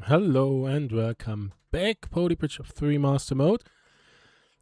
Hello and welcome back, Bridge of 3 Master Mode.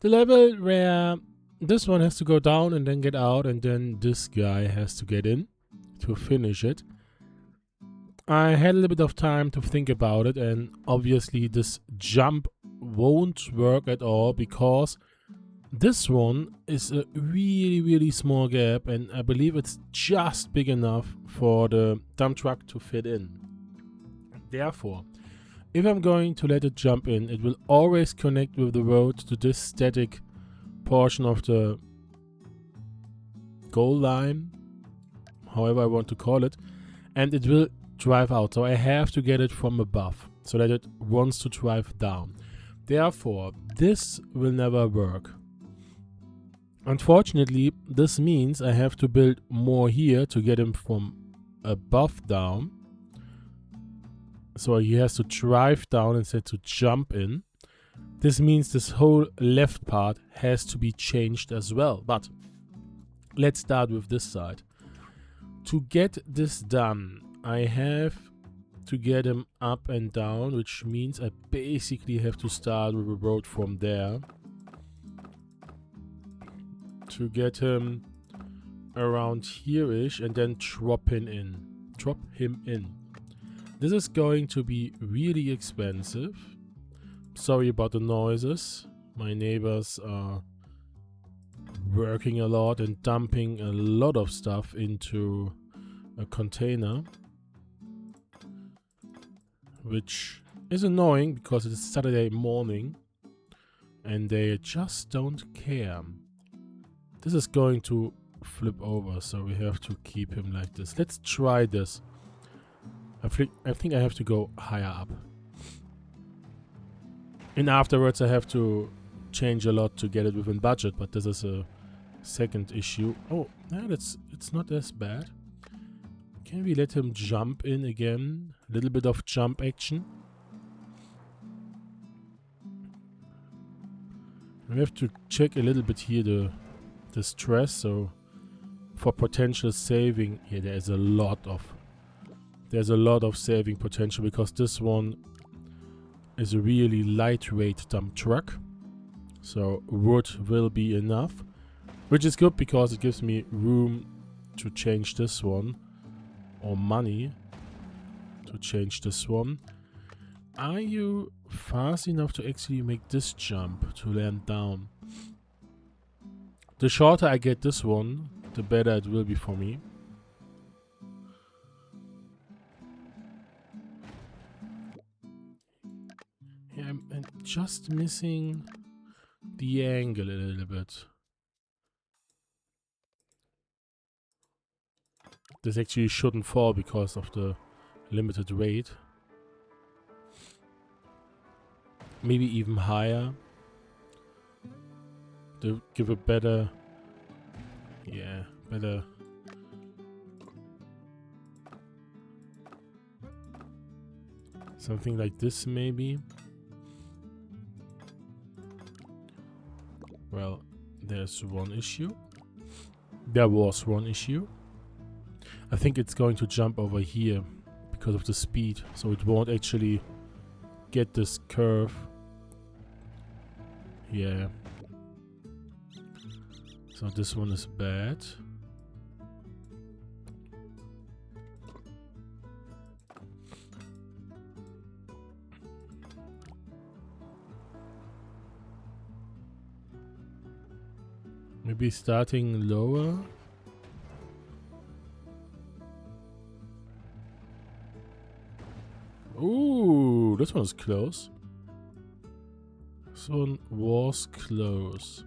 The level where this one has to go down and then get out, and then this guy has to get in to finish it. I had a little bit of time to think about it, and obviously this jump won't work at all because this one is a really small gap, and I believe it's just big enough for the dump truck to fit in. Therefore, if I'm going to let it jump in, it will always connect with the road to this static portion of the goal line, however I want to call it, and it will drive out. So I have to get it from above so that it wants to drive down. Therefore, this will never work. Unfortunately, this means I have to build more here to get him from above down. So he has to drive down instead to jump in. This means this whole left part has to be changed as well. But let's start with this side. To get this done, I have to get him up and down, which means I basically have to start with a road from there to get him around here-ish and then drop him in. This is going to be really expensive. Sorry about the noises. My neighbors are working a lot and dumping a lot of stuff into a container, which is annoying because it is Saturday morning and they just don't care. This is going to flip over, so we have to keep him like this. Let's try this. I think I have to go higher up. And afterwards I have to change a lot to get it within budget, but this is a second issue. Oh, yeah, it's not as bad. Can we let him jump in again? A little bit of jump action. We have to check a little bit here the stress, so for potential saving, yeah, there's a lot of saving potential because this one is a really lightweight dump truck. So wood will be enough, which is good because it gives me room to change this one, or money to change this one. Are you fast enough to actually make this jump to land down? The shorter I get this one, the better it will be for me. Yeah, I'm just missing the angle a little bit. This actually shouldn't fall because of the limited weight. Maybe even higher. To give a better... Yeah, better... Something like this maybe. Well, there's one issue. There was one issue. I think it's going to jump over here because of the speed, so it won't actually get this curve. Yeah. So this one is bad. Maybe starting lower. Ooh, this one is close. This one was close.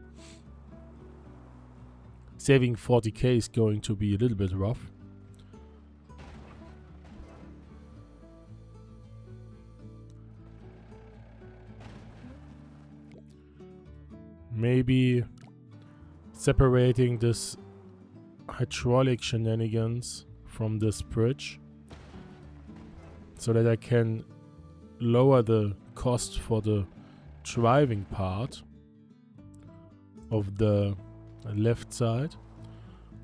Saving 40k is going to be a little bit rough. Maybe separating this hydraulic shenanigans from this bridge so that I can lower the cost for the driving part of the left side,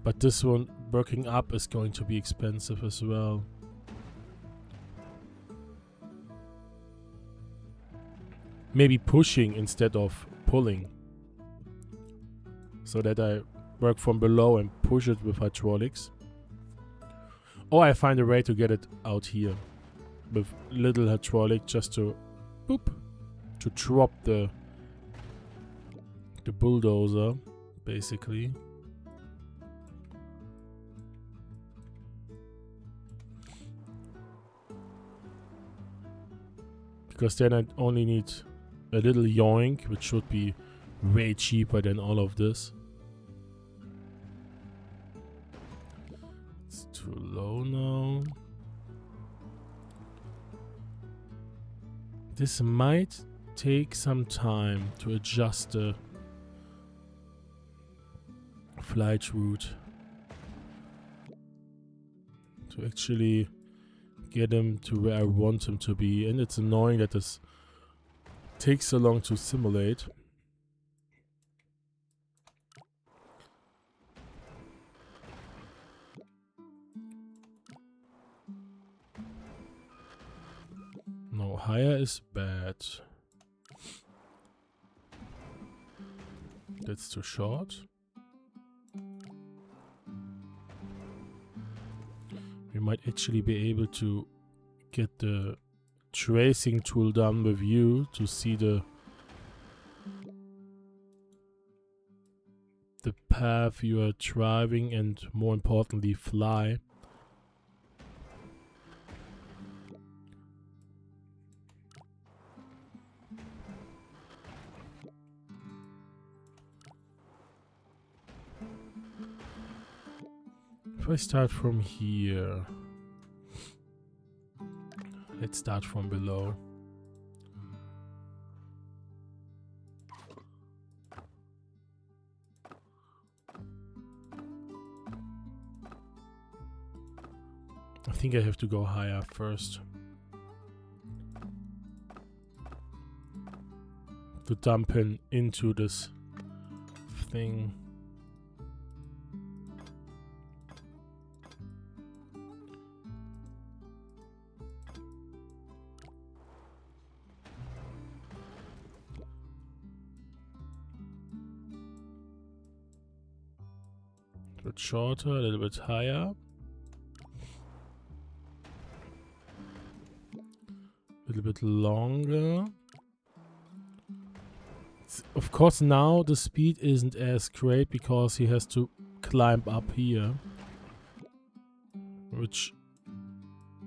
but this one working up is going to be expensive as well. maybe pushing instead of pulling. So that I work from below and push it with hydraulics. Or I find a way to get it out here with little hydraulic just to boop, to drop the bulldozer basically. Because then I only need a little yoink, which should be way cheaper than all of this. It's too low now. This might take some time to adjust the flight route. To actually get him to where I want him to be. And it's annoying that this takes so long to simulate. No, higher is bad. That's too short. We might actually be able to get the tracing tool done with you to see the path you are driving and, more importantly, fly. If I start from here, let's start from below. I think I have to go higher first to dump him into this thing. A bit shorter, a little bit higher. A little bit longer. Of course now the speed isn't as great because he has to climb up here. Which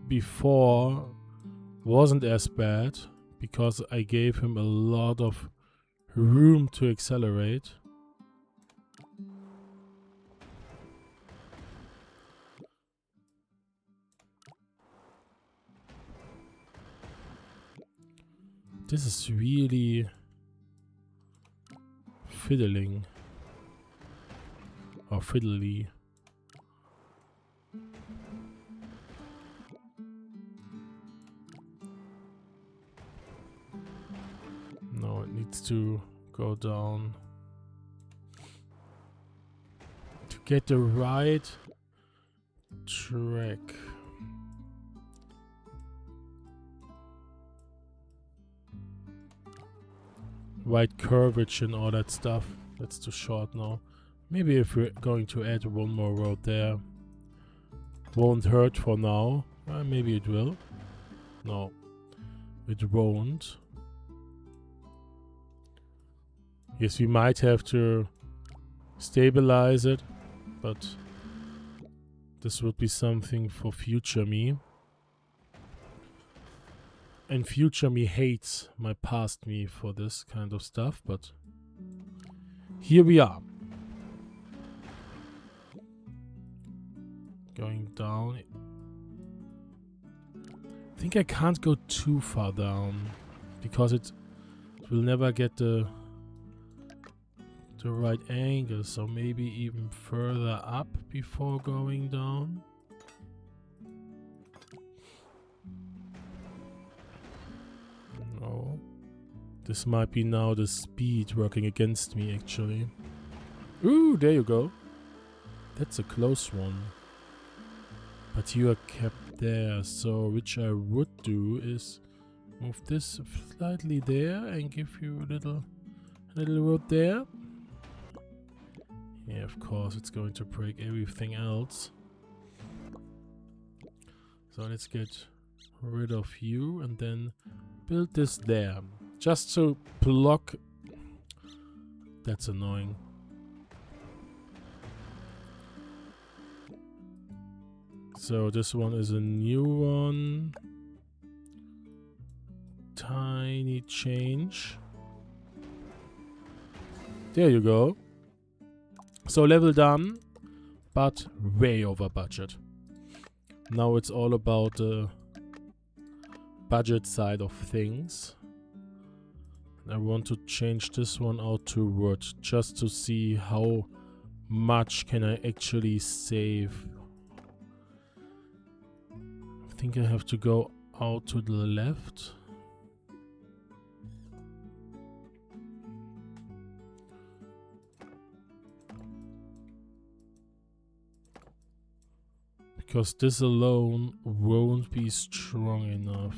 before wasn't as bad because I gave him a lot of room to accelerate. This is really fiddling or fiddly. No, it needs to go down to get the right track. Right curvature and all that stuff. That's too short now. Maybe if we're going to add one more road there, won't hurt for now. Maybe it will. No, it won't. Yes, we might have to stabilize it, but this would be something for future me. And future me hates my past me for this kind of stuff, but here we are. Going down. I think I can't go too far down because it will never get the right angle, so maybe even further up before going down. No. This might be now the speed working against me, actually. Ooh, there you go. That's a close one. But you are kept there, so which I would do is Move this slightly there and give you a little road there. Yeah, of course it's going to break everything else. So let's get rid of you and then build this there. Just to block. That's annoying. So this one is a new one. Tiny change. There you go. So level done, but way over budget. Now it's all about the budget side of things. I want to change this one out to wood just to see how much can I actually save. I think I have to go out to the left. Because this alone won't be strong enough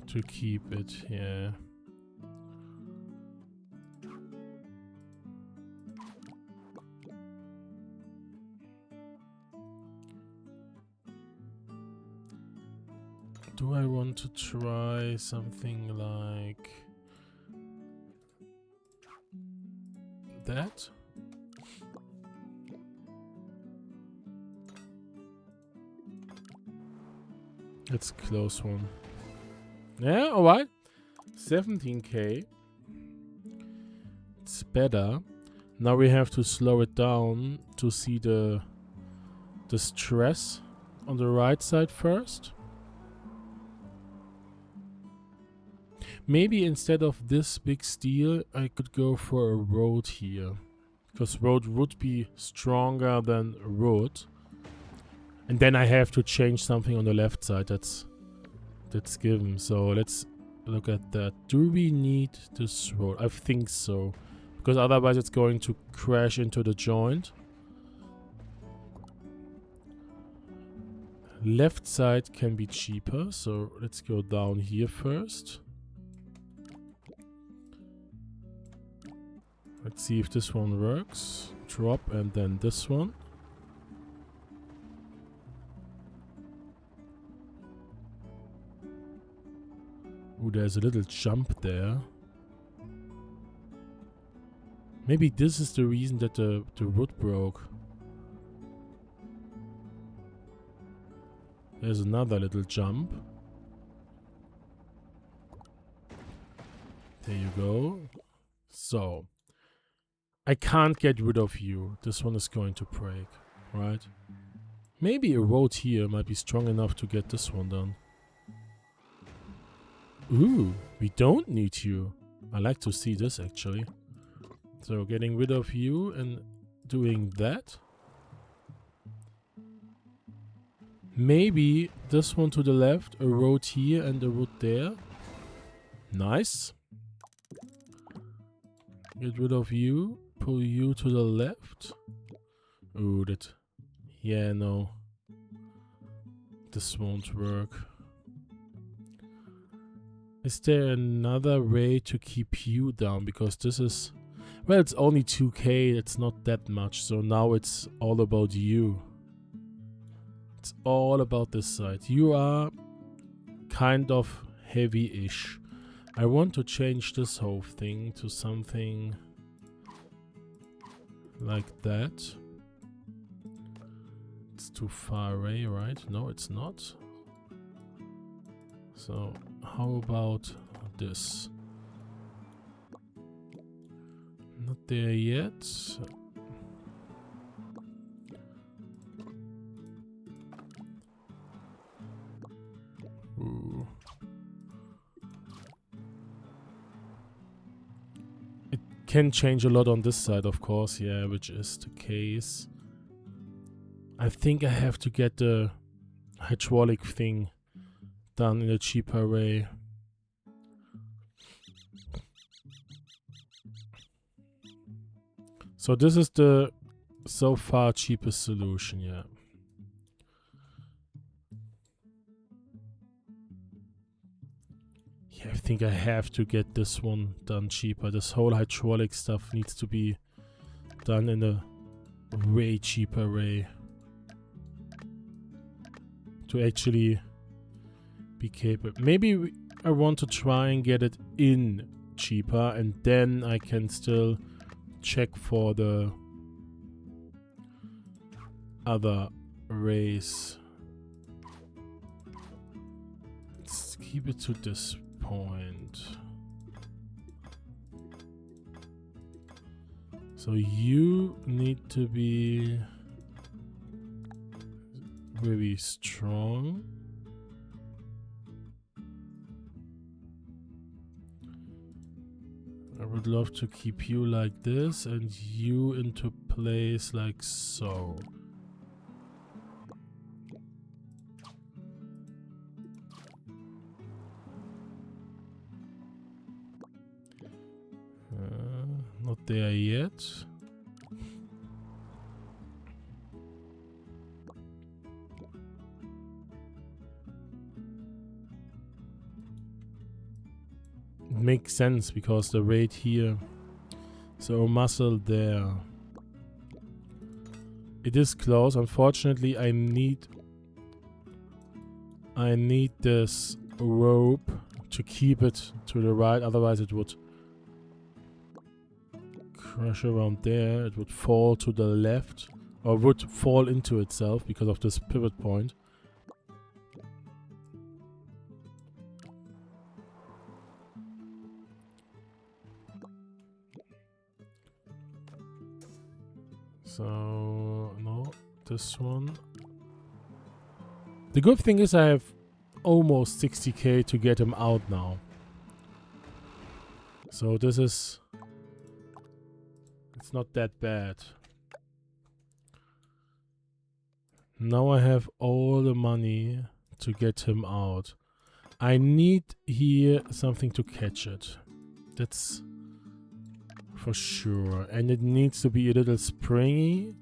to keep it, yeah. Do I want to try something like that? That's a close one. Yeah, alright. 17k. It's better. Now we have to slow it down to see the stress on the right side first. Maybe instead of this big steel, I could go for a road here. Because road would be stronger than wood. And then I have to change something on the left side. That's given. So let's look at that. Do we need this road? I think so. Because otherwise it's going to crash into the joint. Left side can be cheaper. So let's go down here first. Let's see if this one works. Drop and then this one. Ooh, there's a little jump there. Maybe this is the reason that the wood broke. There's another little jump. There you go. So, I can't get rid of you. This one is going to break, right? Maybe a road here might be strong enough to get this one done. Ooh, we don't need you. I like to see this actually. So getting rid of you and doing that. Maybe this one to the left, a road here and a road there. Nice. Get rid of you. Pull you to the left. Ooh, that... Yeah, no. This won't work. Is there another way to keep you down? Because this is... Well, it's only 2k. It's not that much. So now it's all about you. It's all about this side. You are kind of heavy-ish. I want to change this whole thing to something like that. It's too far away, right? No, it's not. So, how about this? Not there yet. Ooh. It can change a lot on this side, of course, yeah, which is the case. I think I have to get the hydraulic thing done in a cheaper way. So this is the so far cheapest solution, yeah. Yeah, I think I have to get this one done cheaper. This whole hydraulic stuff needs to be done in a way cheaper way to actually be capable. Maybe I want to try and get it in cheaper, and then I can still check for the other race. Let's keep it to this point. So you need to be very strong. I would love to keep you like this and you into place like so. Not there yet. It makes sense because the weight here, so muscle there. It is close. Unfortunately, I need this rope to keep it to the right. Otherwise, it would crush around there. It would fall to the left, or would fall into itself because of this pivot point. So, no, this one. The good thing is I have almost 60k to get him out now. So this is... it's not that bad. Now I have all the money to get him out. I need here something to catch it. That's... for sure. And it needs to be a little springy.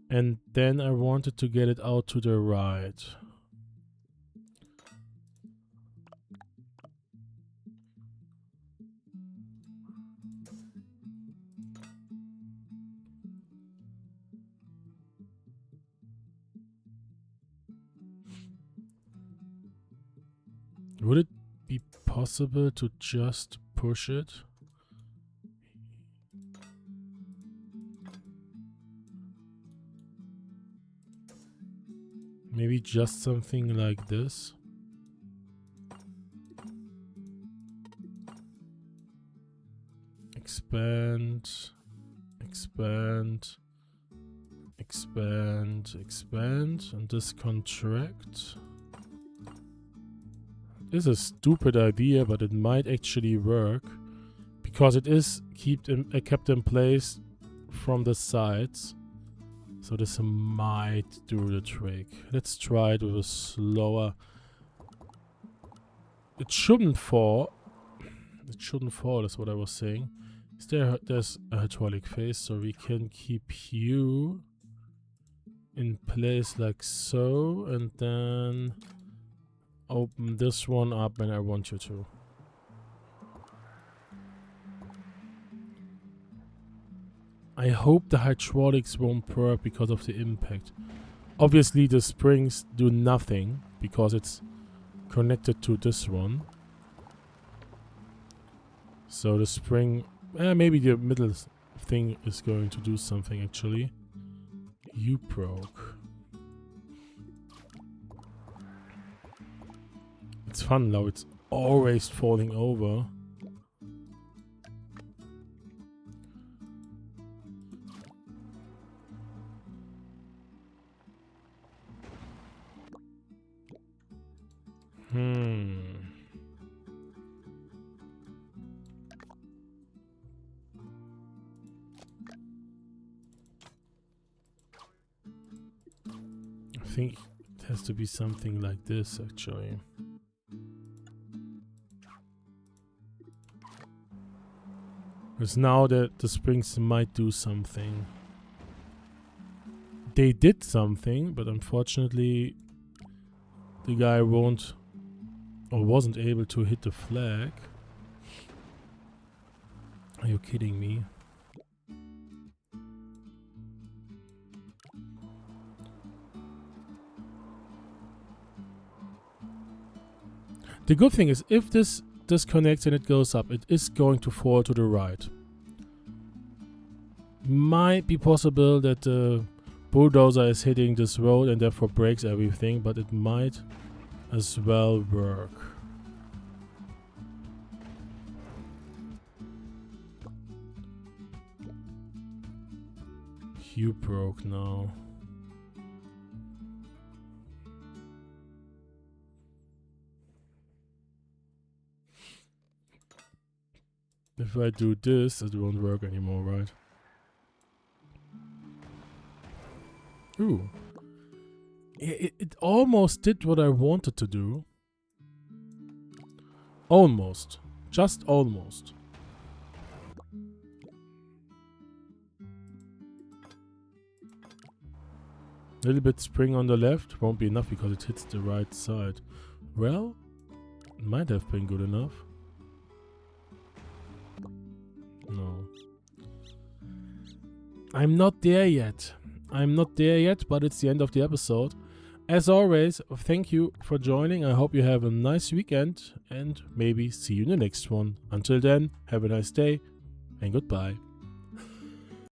And then I wanted to get it out to the right. Would it be possible to just push it? Maybe just something like this. Expand, expand, expand, expand, and this contract. This is a stupid idea, but it might actually work because it is kept in place from the sides. So this might do the trick. Let's try it with a slower. It shouldn't fall. It shouldn't fall, is what I was saying. There's a hydraulic phase, so we can keep you in place like so, and then open this one up when I want you to. I hope the hydraulics won't perk because of the impact. Obviously the springs do nothing because it's connected to this one. So the spring, maybe the middle thing is going to do something actually. You broke. It's fun now, it's always falling over. I think it has to be something like this actually. Because now the springs might do something. They did something, but unfortunately the guy won't or wasn't able to hit the flag. Are you kidding me? The good thing is, if this disconnects and it goes up, it is going to fall to the right. Might be possible that the bulldozer is hitting this road and therefore breaks everything, but it might as well work. You broke now. If I do this, it won't work anymore, right? Ooh. It almost did what I wanted to do. Almost. Just almost. A little bit spring on the left. Won't be enough because it hits the right side. Well, it might have been good enough. No. I'm not there yet. I'm not there yet, but it's the end of the episode. As always, thank you for joining. I hope you have a nice weekend and maybe see you in the next one. Until then, have a nice day and goodbye.